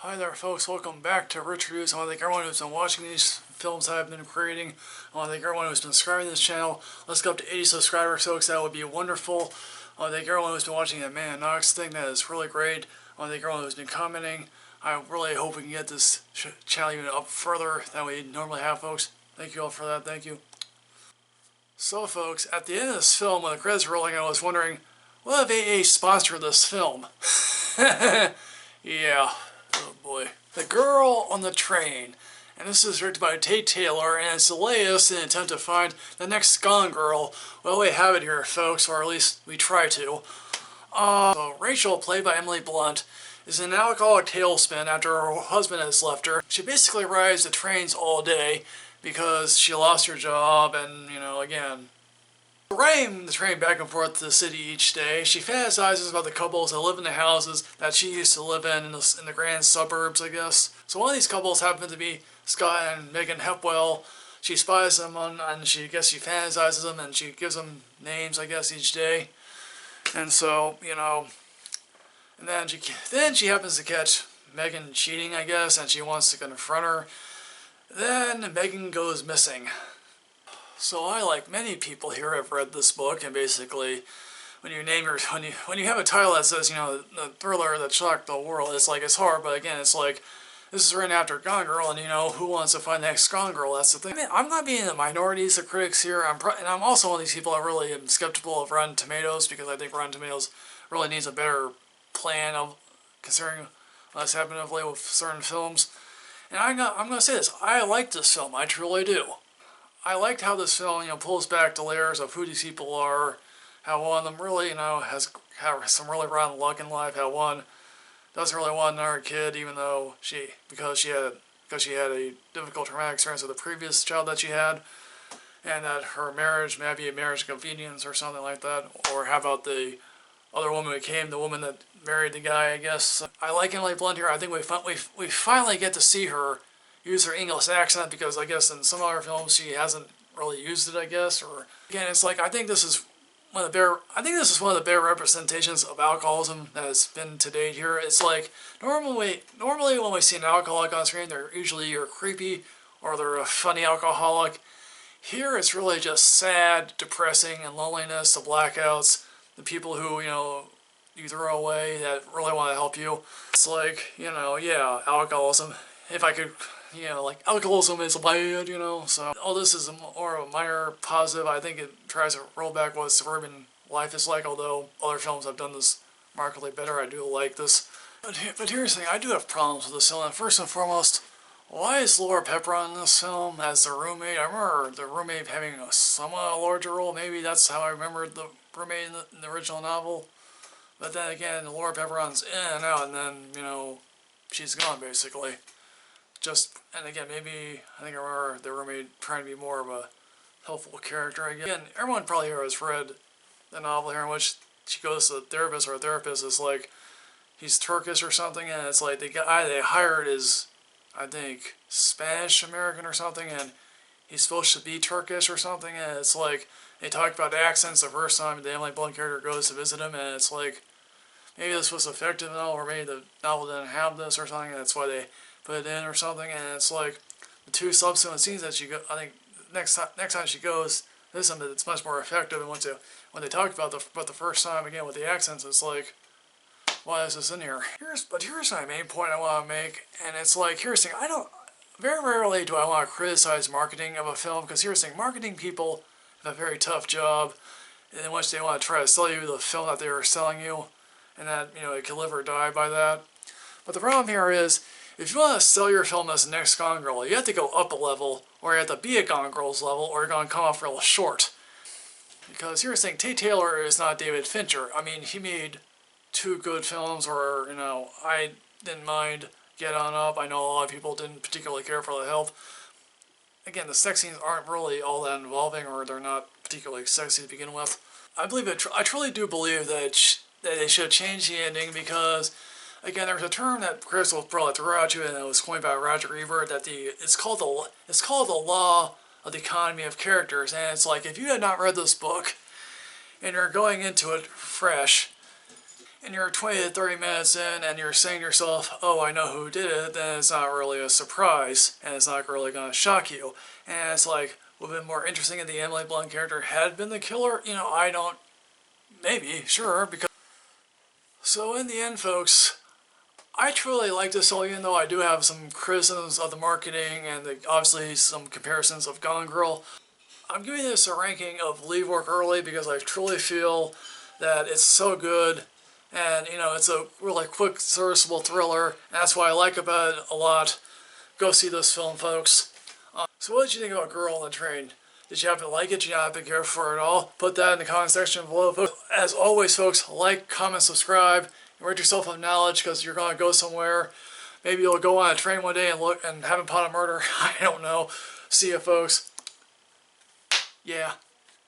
Hi there folks, welcome back to Rich Reviews. I want to thank everyone who's been watching these films I've been creating. I want to thank everyone who's been subscribing to this channel. Let's go up to 80 subscribers folks, that would be wonderful. I want to thank everyone who's been watching that Man Knox thing, that is really great. I want to thank everyone who's been commenting. I really hope we can get this channel even up further than we normally have folks. Thank you all for that, thank you. So folks, at the end of this film, when the credits were rolling, I was wondering, what if AA sponsored this film? Yeah. Oh boy. The Girl on the Train. And this is directed by Tate Taylor, and it's the latest in an attempt to find the next Gone Girl. Well, we have it here, folks, or at least we try to. So Rachel, played by Emily Blunt, is in an alcoholic tailspin after her husband has left her. She basically rides the trains all day because she lost her job and, again, riding the train back and forth to the city each day, she fantasizes about the couples that live in the houses that she used to live in the grand suburbs, I guess. So one of these couples happen to be Scott and Megan Hepwell. she spies them on, and she fantasizes them, and she gives them names, I guess, each day. And so, and then she happens to catch Megan cheating, I guess, and she wants to confront her. Then Megan goes missing. So I, like many people here, have read this book, and basically, when you have a title that says, the thriller that shocked the world, it's hard, but again, it's like, this is written after Gone Girl, and who wants to find the next Gone Girl? That's the thing. I mean, I'm not being in the minorities of critics here, and I'm also one of these people that really am skeptical of Rotten Tomatoes, because I think Rotten Tomatoes really needs a better plan of considering what's happened of late with certain films. And I'm going to say this, I like this film, I truly do. I liked how this film, pulls back the layers of who these people are, how one of them really, has some really rotten luck in life, how one doesn't really want another kid, even though because she had a difficult traumatic experience with the previous child that she had, and that her marriage may be a marriage of convenience or something like that. Or how about the other woman became the woman that married the guy, I guess. I like Emily Blunt here. I think we finally get to see her use her English accent, because I guess in some other films she hasn't really used it, I guess. Or again, it's like, I think this is one of the better representations of alcoholism that has been to date here. It's like, normally when we see an alcoholic on screen, they're usually either creepy or they're a funny alcoholic. Here it's really just sad, depressing, and loneliness, the blackouts, the people who, you throw away that really want to help you. It's like, yeah, alcoholism. If I could, like, alcoholism is bad, so all this is more of a minor positive. I think it tries to roll back what suburban life is like, although other films have done this markedly better. I do like this. But here's the thing, I do have problems with this film. First and foremost, why is Laura Pepper in this film as the roommate? I remember the roommate having a somewhat larger role. Maybe that's how I remembered the roommate in the original novel. But then again, Laura Pepperon's in and out, and then, she's gone, basically. And again, maybe, I think I remember the roommate trying to be more of a helpful character. Again, everyone probably here has read the novel here in which she goes to the therapist, or a therapist is like, he's Turkish or something, and it's like the guy they hired is, I think, Spanish-American or something, and he's supposed to be Turkish or something, and it's like, they talk about accents the first time the Emily Blunt character goes to visit him, and it's like, maybe this was effective enough, or maybe the novel didn't have this or something, and that's why they put it in or something. And it's like, the two subsequent scenes that she go, I think next time she goes, this time it's much more effective. And when they talk about the first time again with the accents, it's like, why is this in here? Here's my main point I want to make, and it's like, here's the thing, very rarely do I want to criticize marketing of a film, because here's the thing, marketing people have a very tough job in which they want to try to sell you the film that they are selling you, and that, it can live or die by that. But the problem here is, if you want to sell your film as the next Gone Girl, you have to go up a level, or you have to be at Gone Girl's level, or you're going to come off real short. Because here's the thing, Tate Taylor is not David Fincher. I mean, he made two good films, or, I didn't mind Get On Up. I know a lot of people didn't particularly care for the health. Again, the sex scenes aren't really all that involving, or they're not particularly sexy to begin with. I truly do believe that they should change the ending, because, again, there's a term that Chris will probably throw at you, and it was coined by Roger Ebert, that it's called the law of the economy of characters. And it's like, if you had not read this book and you're going into it fresh, and you're 20 to 30 minutes in and you're saying to yourself, oh, I know who did it, then it's not really a surprise and it's not really going to shock you. And it's like, would have been more interesting if the Emily Blunt character had been the killer? You know, I don't, maybe, sure, because... So in the end, folks, I truly like this, so even though I do have some criticisms of the marketing and obviously some comparisons of Gone Girl, I'm giving this a ranking of Leave Work Early because I truly feel that it's so good. And, you know, it's a really quick, serviceable thriller. And that's what I like about it a lot. Go see this film, folks. So what did you think about Girl on the Train? Did you happen to like it? Did you not happen to care for it at all? Put that in the comment section below, folks. As always, folks, like, comment, subscribe, and rate yourself of knowledge because you're going to go somewhere. Maybe you'll go on a train one day and look and haven't caught a murder. I don't know. See ya, folks. Yeah.